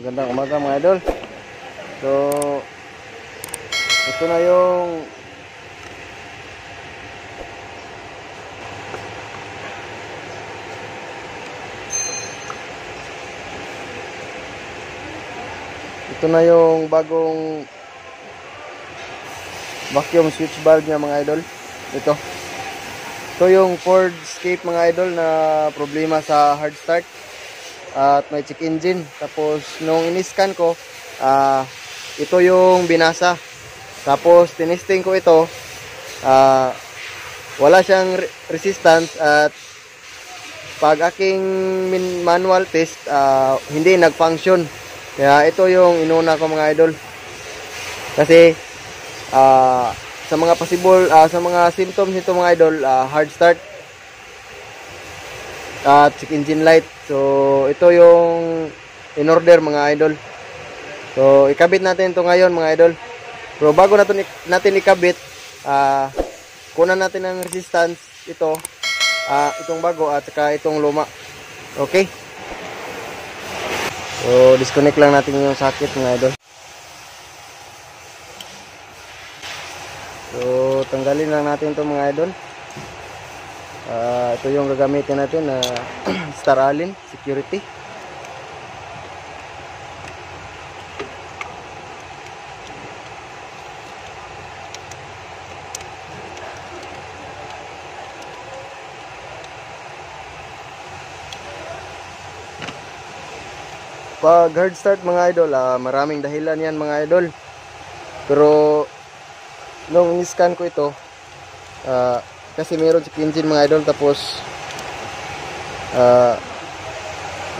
Magandang umaga mga idol. So, ito na yung bagong vacuum switch valve niya mga idol. Ito yung Ford Escape mga idol na problema sa hard start at may check engine. Tapos nung in-scan ko, ito yung binasa. Tapos tinesting ko ito, wala siyang resistance, at pag aking manual test, hindi nag-function. Kaya ito yung inuna ko mga idol. Kasi sa mga possible, sa mga symptoms nito mga idol, hard start at check engine light. So ito yung in order mga idol. So ikabit natin ito ngayon mga idol. Pero bago natin ikabit, kunan natin ng resistance ito, itong bago at saka itong luma. Okay, so disconnect lang natin yung socket mga idol. So tanggalin lang natin ito mga idol. Ito yung gagamitin natin na Star Allen security. Pag hard start mga idol, maraming dahilan yan mga idol. Pero nung in-scan ko ito, kasi meron check engine mga idol, tapos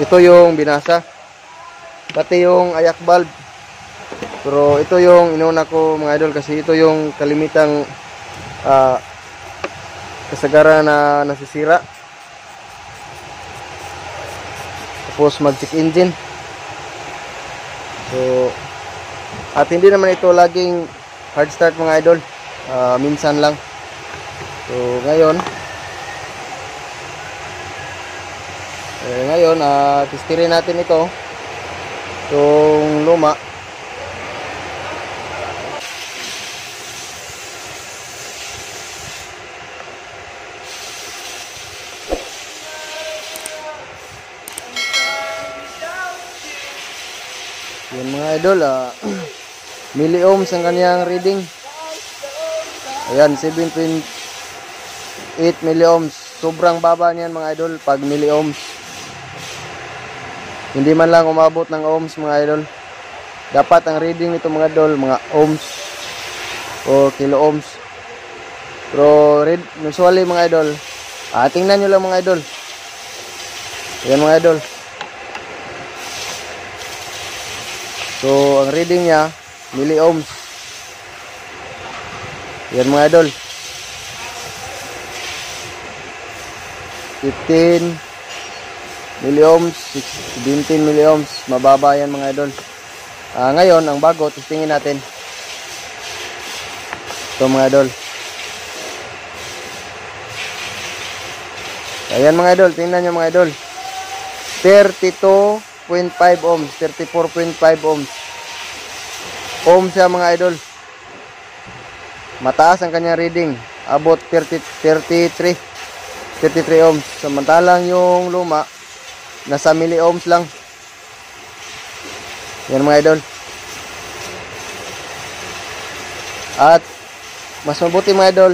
ito yung binasa, pati yung ayak valve. Pero ito yung inuna ko mga idol, kasi ito yung kalimitang kasagaran na nasisira. Tapos mag check engine. So at hindi naman ito laging hard start mga idol, minsan lang. So ngayon testirin natin ito, itong luma. Yan mga idol, milliohms ang kanyang reading. Ayan, 7.8 milliohms. Sobrang baba niyan mga idol pag milliohms. Hindi man lang umabot ng ohms mga idol. Dapat ang reading nito mga idol, mga ohms o kilo ohms. Pero usually mga idol, tingnan nyo lang mga idol. Ayan mga idol. So ang reading niya milliohms. Yan mga idol, 15 milliohms, 17 milliohms, mababa yan mga idol. Ngayon ang bago, testingin natin ito mga idol. Ayan mga idol, tingnan nyo mga idol, 32.5 ohms, 34.5 ohms. Ohms siya mga idol. Mataas ang kanyang reading, abot 33 ohms. Samantalang yung luma nasa milliohms lang. Yan mga idol. At mas mabuti mga idol,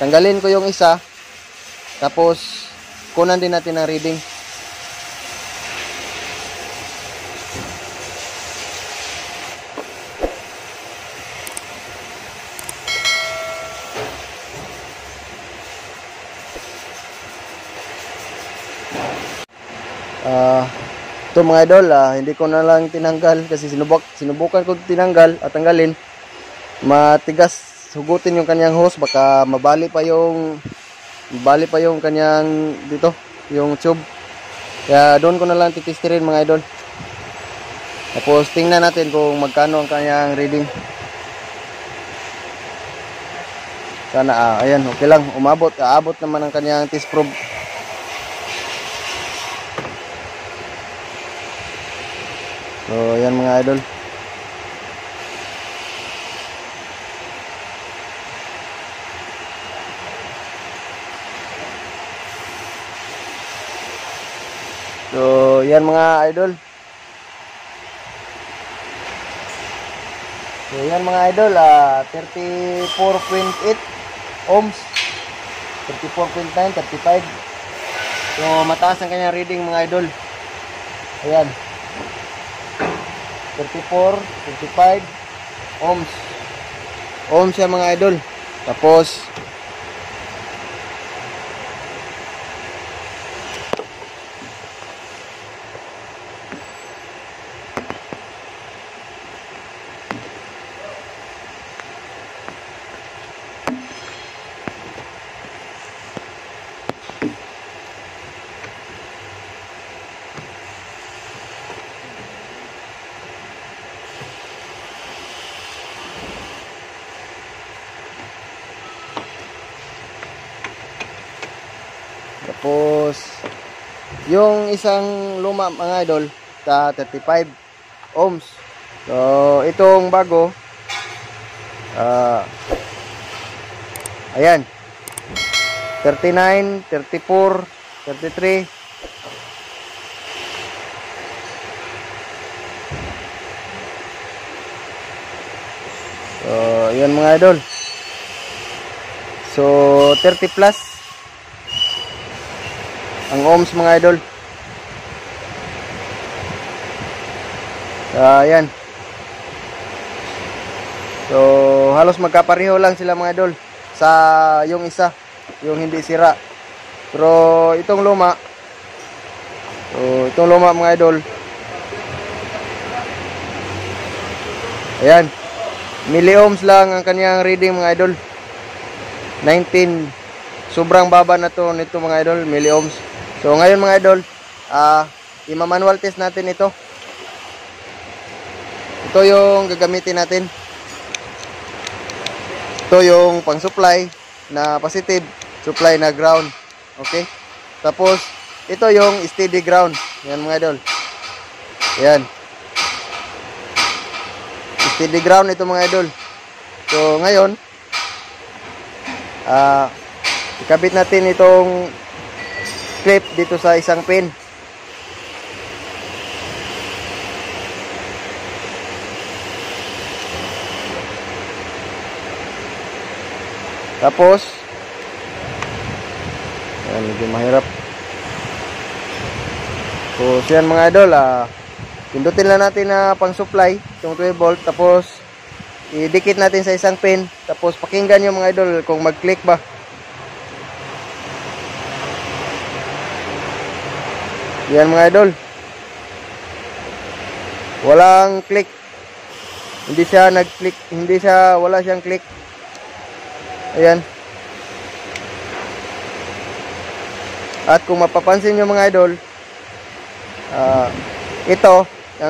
tanggalin ko yung isa, tapos kunan din natin ang reading. Ito mga idol, hindi ko na lang tinanggal kasi sinubukan ko tinanggal at tanggalin. Matigas, hugutin yung kanyang hose, baka mabali pa yung kanyang dito, yung tube. Kaya doon ko na lang titistirin mga idol. Tapos tingnan natin kung magkano ang kanyang reading. Sana ayan, okay lang, aabot naman ang kanyang test probe. So yan mga idol. So yan mga idol. So yan mga idol, 34.8 ohms, 34.9, 35. So mataas ang kanyang reading mga idol. Ayan, 34, 25 ohms. Ohms yan mga idol. Tapos yung isang luma mga idol, 35 ohms. So itong bago, ayan, 39, 34, 33. So ayan mga idol. So 30 plus ang ohms mga idol. Ayan. So halos magkapareho lang sila mga idol sa yung isa, yung hindi sira. Pero itong luma, so itong luma mga idol, ayan, milliohms lang ang kanyang reading mga idol. 19. Sobrang baba na to nito mga idol, milliohms. So ngayon mga idol, ima-manual test natin ito. Ito yung gagamitin natin. Ito yung pang supply na positive, supply na ground. Okay? Tapos ito yung steady ground. Yan mga idol. Yan. Steady ground ito mga idol. So ngayon, ikabit natin itong clip dito sa isang pin. Tapos ayan, medyo mahirap. So yan mga idol, pindutin lang natin na pang supply itong 12 volt. Tapos idikit natin sa isang pin. Tapos pakinggan nyo mga idol kung mag-click ba. Yan mga idol, walang click. Hindi siya nag-click, wala siyang click. Ayan. At kung mapapansin nyo mga idol, ito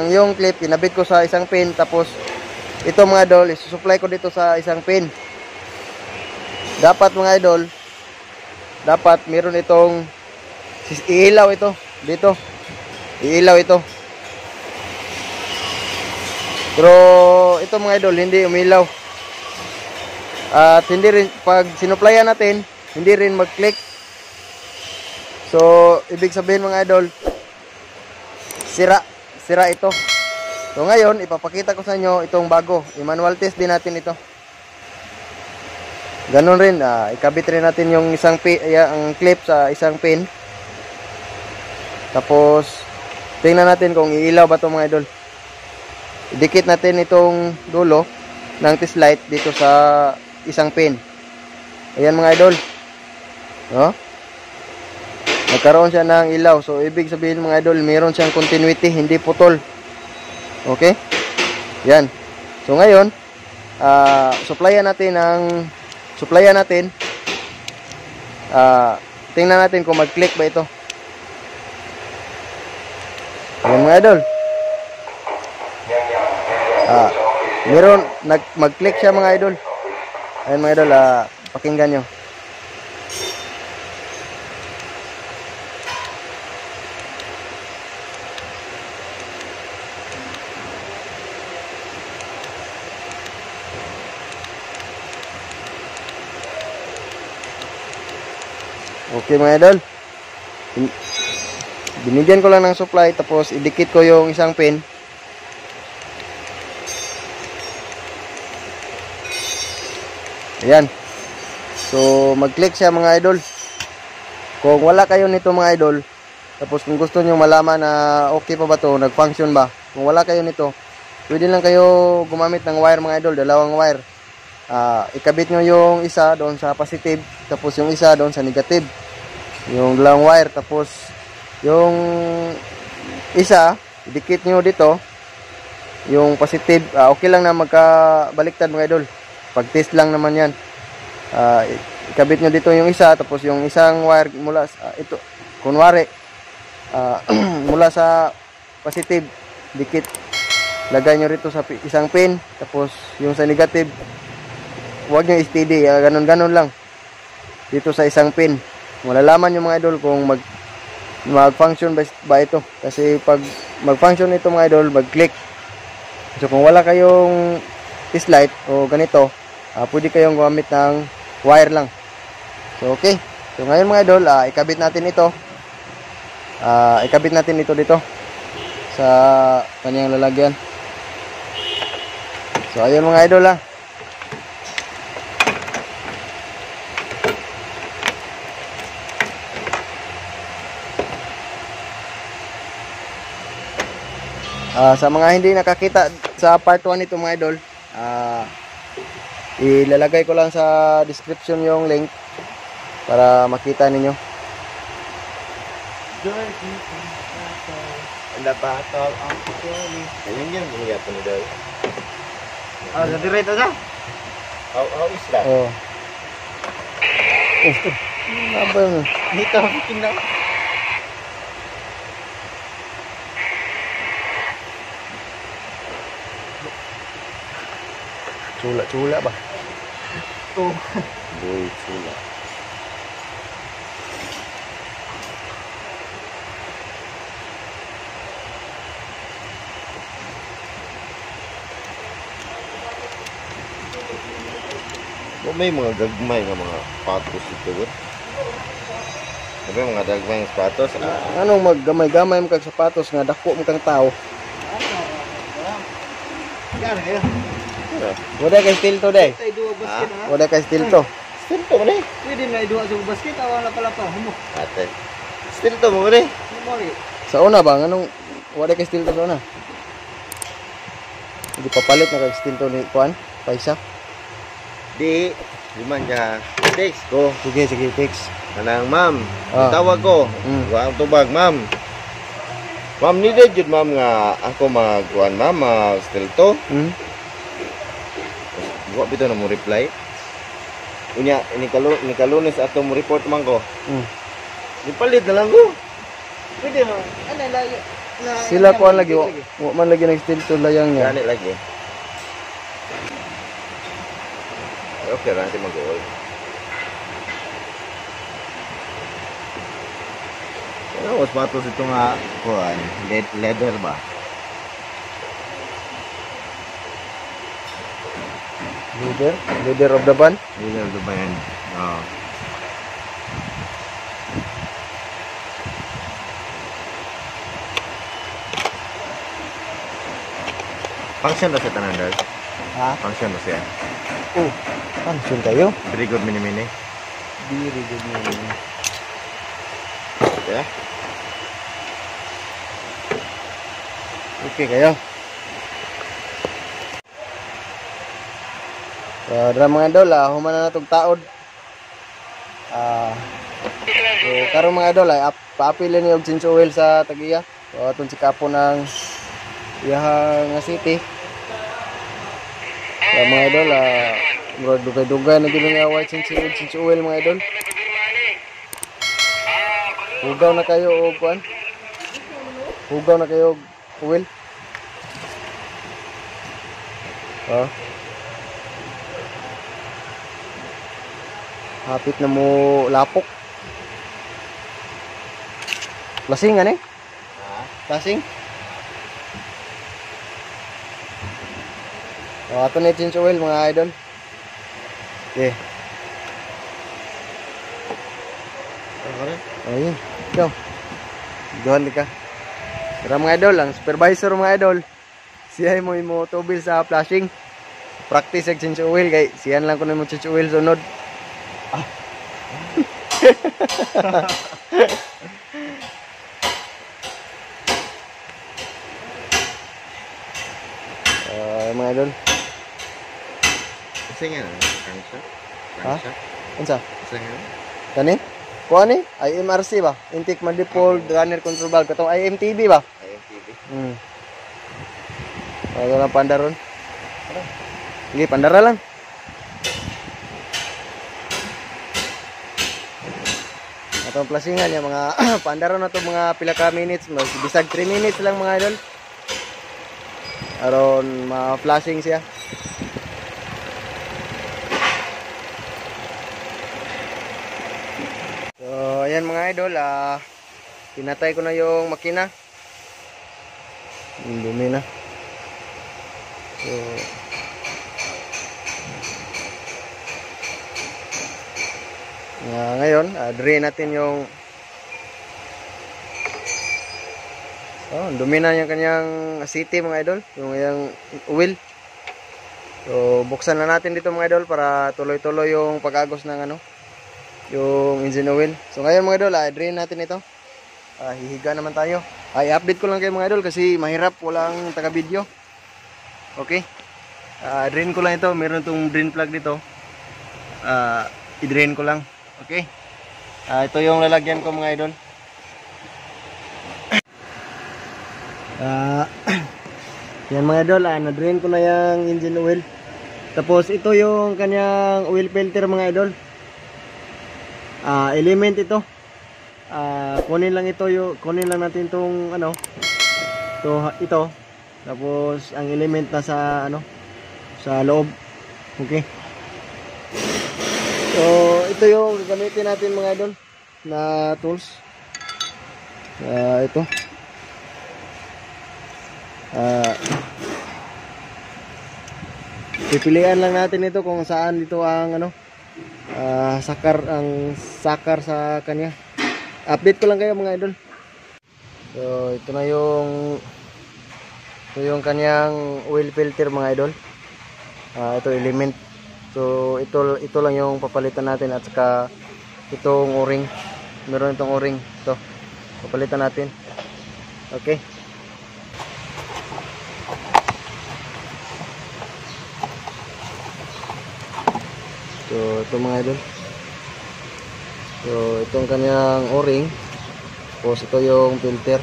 yung clip kinabit ko sa isang pin. Tapos ito mga idol, isusupply ko dito sa isang pin. Dapat mga idol, dapat meron itong iilaw ito dito, iilaw ito. Pero ito mga idol, hindi umilaw. At hindi rin, pag sinuplayan natin, hindi rin mag-click. So ibig sabihin mga idol, sira ito. So ngayon ipapakita ko sa inyo itong bago. I-manual test din natin ito. Ganon rin, ikabit rin natin yung isang ang clip sa isang pin. Tapos tingnan natin kung iilaw ba ito mga idol. Idikit natin itong dulo ng test light dito sa isang pin. Ayan mga idol, no? Nagkaroon siya ng ilaw. So ibig sabihin mga idol, meron siyang continuity, hindi putol. Okay? Yan. So ngayon, supplyan natin. Tingnan natin kung mag-click ba ito. Ayan mga idol. Meron mag-click siya mga idol. Ayan mga idol, pakinggan nyo. Okay mga idol. Binigyan ko lang ng supply tapos idikit ko yung isang pin. Ayan. So mag-click siya mga idol. Kung wala kayo nito mga idol, tapos kung gusto niyo malaman na okay pa ba to, nag-function ba? Kung wala kayo nito, pwede lang kayo gumamit ng wire mga idol, dalawang wire. Ikabit nyo yung isa doon sa positive, tapos yung isa doon sa negative. Yung dalawang wire, tapos yung isa, idikit nyo dito, yung positive, okay lang na magkabaliktad mga idol. Pag test lang naman yan. Ikabit nyo dito yung isa, tapos yung isang wire mula sa, ito, kunwari, mula sa positive, dikit, lagay nyo rito sa isang pin, tapos yung sa negative, huwag nyo steady, ganun-ganun lang, dito sa isang pin. Malalaman yung mga idol kung mag-function ba ito. Kasi pag mag-function ito mga idol, mag-click. So kung wala kayong test light o ganito, pwede kayong gumamit ng wire lang. So okay. So ngayon mga idol, ikabit natin ito. Ikabit natin ito dito sa kanyang lalagyan. So ayun mga idol sa mga hindi nakakita sa part 1 nito mga idol, ilalagay ko lang sa description yung link para makita ninyo. The battle of Kelly. Ayun yan, bumigay po ni Doy. Sa direto na? How is that? Oh. Apa yun? Dito, bikin na. Chula ba? Oh. Boy, sula. May mga gagmay nga mga patos ito. May mga gagmay nga patos. Anong maggamay-gamay mo kag sapatos nga dako mo kang tao? Yan, ayun. Wala kay steel to day. Tay dua basket ha. Wala kay steel to. Still to mo na eh. Pwede may dua sa basket awan na pala pa. Humo. Ate. Still to mo na eh. Humo ri. Sa una ba anong wala kay steel to sa una? Hindi papalit na kay steel to ni kuan, paisa. Di, liman ka. Text ko. Sige, fix. Kanang ma'am. Mm. Tawag ko. Ang tubag, ma'am. Ma'am, needed yun ma'am nga ako magkuhan ma'am, still to. Wa bitaw na mo reply. Unya, ni kalunes ato mo report man ko. Nipalit na lang ko. Pwede mo. Ano lagi? Sila kuan lagi wa man lagi nag steel to layang niya. Gani lagi. Okay, nanti mag-goal. Ano was patos ito nga kuhan, leather ba? Leader of the band. Leather the band. Oh. Function na siya tanan dal. Ha? Function na siya. Function kayo. Very good mini-mini. Very good mo. Yeah. Okay kayo. So, dara mga idol, human na natong taod. So, karon mga idol, paapilin niyo og change oil sa tagiya. So, atong sikapo ng iyahang city. So, mga idol, dugay-dugay na gini nga white change oil mga idol. Hugaw na kayo og kuan. Hugaw na kayo og oil. Hapit na mo lapok. Lasing ani? Lasing? Ato na change oil mga idol. Okay. Ayun. Ikaw. Doon ka. Pero mga idol, ang supervisor mga idol, siya mo imo tubil sa flashing. Practice sa change oil kay siyan lang kuno mo change oil sunod. Mga idol. Kasi nga, crankshaft. Ha? Unsa? Kasi nga. Kani? Kuha ni? IMRC ba? Intake manifold runner control valve. Katong IMTB ba? IMTV. Ano lang pandaron? Sige, pandara lang. Atong plasingan yung mga pandaron na to mga pila ka minutes. Bisag 3 minutes lang mga idol. Aron ma-flashing siya. So, ayan mga idol, pinatay ko na yung makina. Dumi na. So, ngayon, drain natin yung dumi na yung kanyang city mga idol, yung oil. So, buksan na natin dito mga idol para tuloy-tuloy yung pag-agos ng yung engine oil. So, ngayon mga idol, drain natin ito. Hihiga naman tayo. I-update ko lang kayo mga idol kasi mahirap, walang taga-video. Okay. Drain ko lang ito. Meron itong drain plug dito. I-drain ko lang. Okay. Ito yung lalagyan ko mga idol. Yan mga idol, na-drain ko na yung engine oil. Tapos ito yung kanyang oil filter mga idol. Element ito. Kunin lang natin itong ito. Tapos ang element na sa sa loob. Okay. So ito yung gagamitin natin mga idol na tools. Ito. Pipilian lang natin ito kung saan dito ang sakar sa kanya. Update ko lang kayo mga idol. So ito yung kanyang oil filter mga idol. Ito element. So ito lang yung papalitan natin at saka itong o-ring. Meron itong o-ring. Ito. Papalitan natin. Okay. So ito mga idol. So itong kanyang o-ring. Tapos ito yung filter.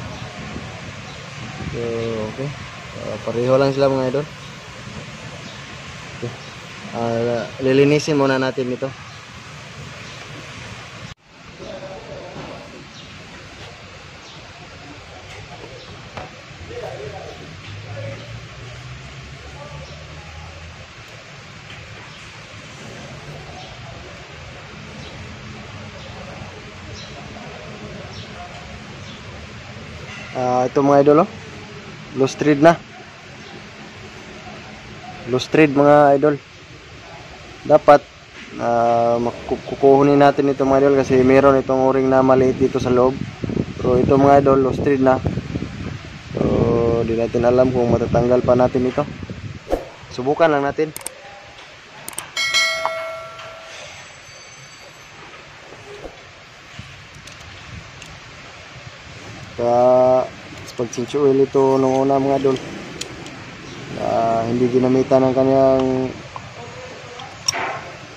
So okay. Pareho lang sila mga idol. Okay. Lilinisin muna natin ito. Ito mga idol, loose thread na. Loose thread mga idol. Dapat kukuhunin natin ito mga idol kasi meron itong o-ring na maliit dito sa loob. Pero ito mga idol, loose thread na. So di natin alam kung matatanggal pa natin ito. Subukan lang natin. Pag-change oil ito nung una mga idol, hindi ginamitan ng kanyang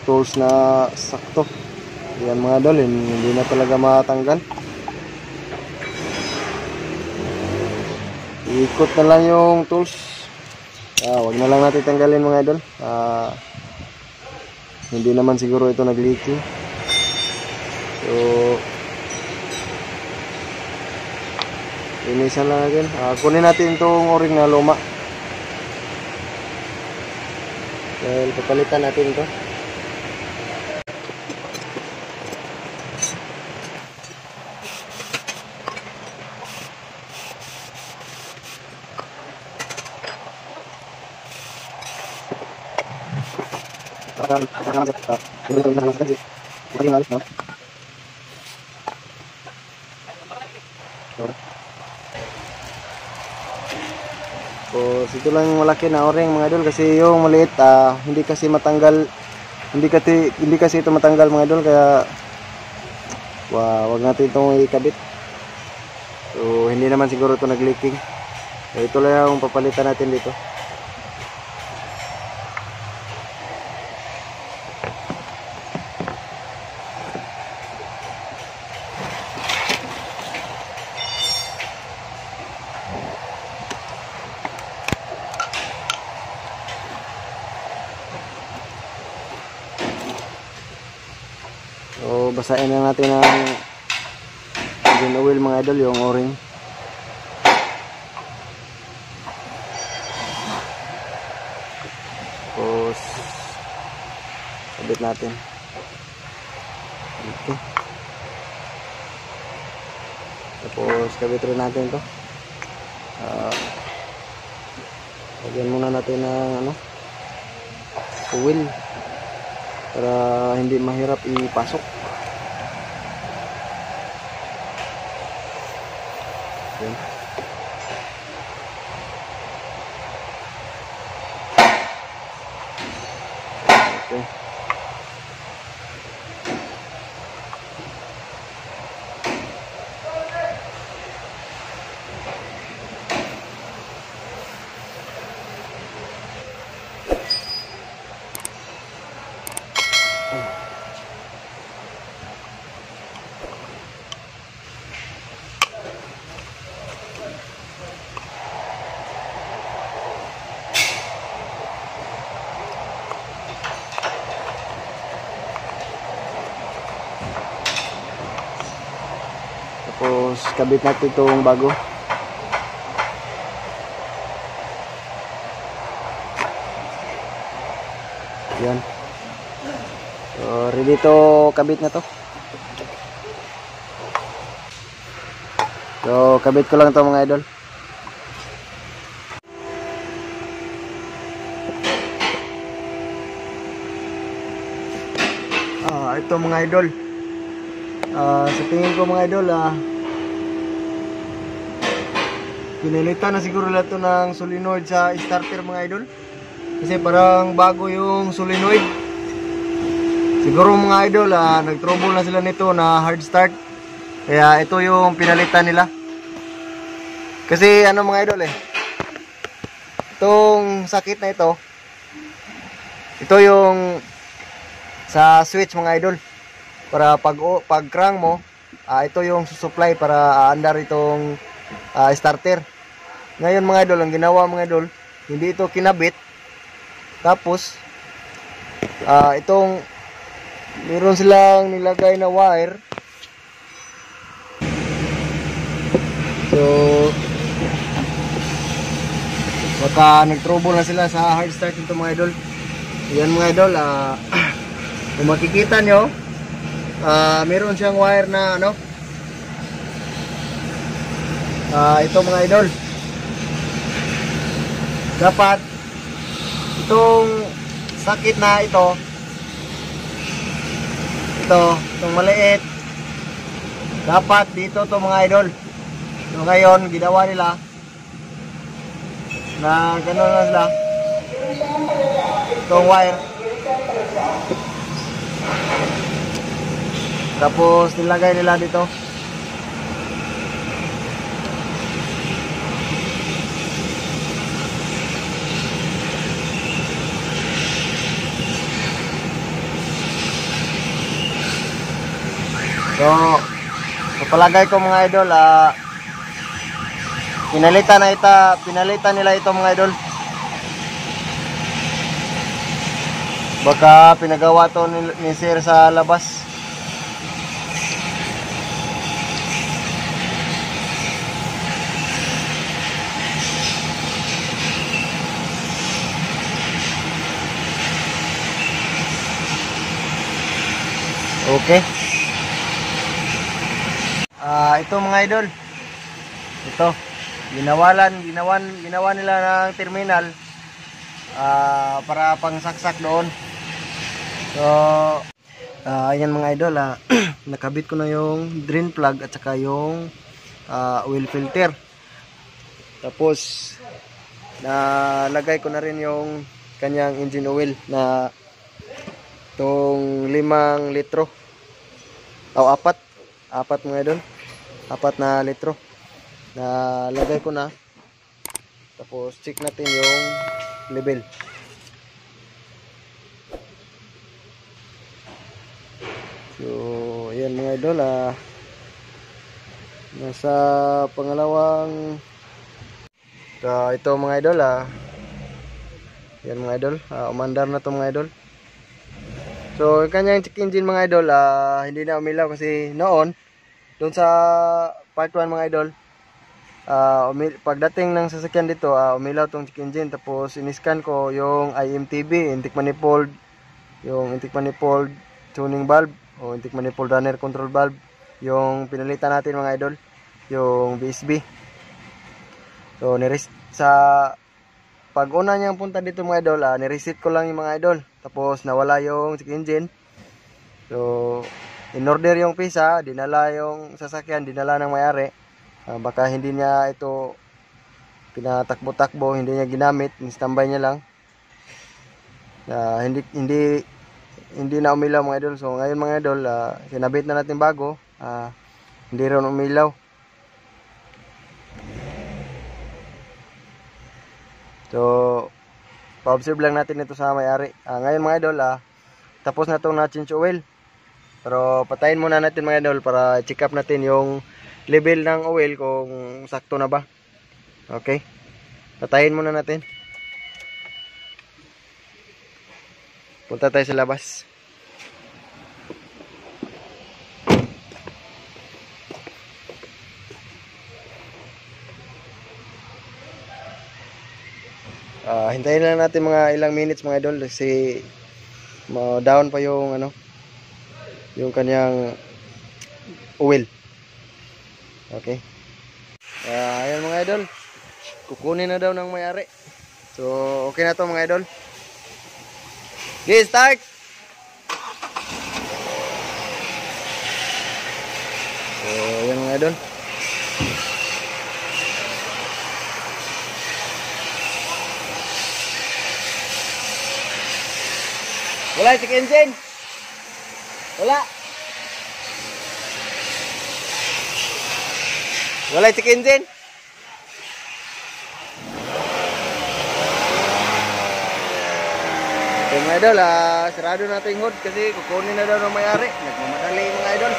tools na sakto. Yan mga idol, hindi na talaga matanggal. Ikot na lang yung tools. Wag na lang natin tanggalin mga idol. Hindi naman siguro ito nag-leaking. So inisan lang natin. Kunin natin itong o-ring na luma. Dahil papalitan natin ito. So, ito lang yung malaki na o-ring mga idol, kasi yung maliit hindi kasi matanggal, hindi kasi ito matanggal mga idol, kaya wag natin itong ikabit. So hindi naman siguro ito nag-leaking. So ito lang yung papalitan natin dito. So basahin na natin ng engine oil mga idol, yung o-ring. Tapos sabit natin. Okay. Tapos kabit rin natin to. Lagyan muna natin ng oil para hindi mahirap ipasok. Yan. Okay. Tapos kabit natin itong bago. Yan. So ready to kabit na to. So kabit ko lang to mga idol. Ito mga idol. Sa tingin ko mga idol, pinilitan na siguro lahat to ng solenoid sa starter mga idol, kasi parang bago yung solenoid. Siguro mga idol, nag-trouble na sila nito na hard start, kaya ito yung pinalitan nila. Kasi ano mga idol, itong sakit na ito yung sa switch mga idol, para pag crank mo, ito yung susupply para andar itong starter. Ngayon mga idol, ang ginawa mga idol, hindi ito kinabit. Tapos itong meron silang nilagay na wire. So baka nag-trouble na sila sa hard start nito mga idol. Yan mga idol, kung makikita nyo, meron siyang wire na ito mga idol. Dapat itong sakit na itong maliit, dapat dito to mga idol. So ngayon ginawa nila na gano'n na sila, itong wire, tapos nilagay nila dito. So palagay ko mga idol, pinalitan nila ito mga idol. Baka pinagawa to ni sir sa labas. Okay. Ito mga idol, ito ginawa nila ng terminal para pangsaksak doon. So ayan mga idol, nakabit ko na yung drain plug at saka yung oil filter. Tapos nalagay ko na rin yung kanyang engine oil na tong 5 litro o 4 mga idol, 4 na litro na lagay ko na. Tapos check natin yung level. So ayan mga idol, nasa pangalawang ito mga idol, yan mga idol, umandar na to mga idol. So yung kanyang check engine mga idol, hindi na umilaw kasi noon doon sa part 1 mga idol, pagdating ng sasakyan dito, umilaw tong check engine. Tapos iniscan ko yung IMTB, intake manifold, yung intake manifold tuning valve o intake manifold runner control valve, yung pinalitan natin mga idol, yung BSB. So sa pag-una niyang punta dito mga idol, nireset ko lang yung mga idol. Tapos nawala yung check engine. So in order yung pisa, dinala yung sasakyan, dinala ng may-ari. Baka hindi niya ito pinatakbo-takbo, hindi niya ginamit, standby niya lang. Hindi na umilaw mga idol. So ngayon mga idol, sinabit na natin bago, hindi rin umilaw. So pa-observe lang natin ito sa may-ari. Ngayon mga idol, tapos na itong na-change oil. Pero patayin muna natin mga idol para check up natin yung level ng oil kung sakto na ba. Okay, patayin muna natin. Punta tayo sa labas. Hintayin lang natin mga ilang minutes mga idol kasi down pa yung yung kanyang oil. Okay. Ayan mga idol, kukunin na daw ng may-ari. So okay na to mga idol. Okay, start. So ayan mga idol. Wala check engine. Wala check engine. Okay mga idol, sarado natin yung hood kasi kukunin na daw ng may-ari. Nagmamadali mga idol.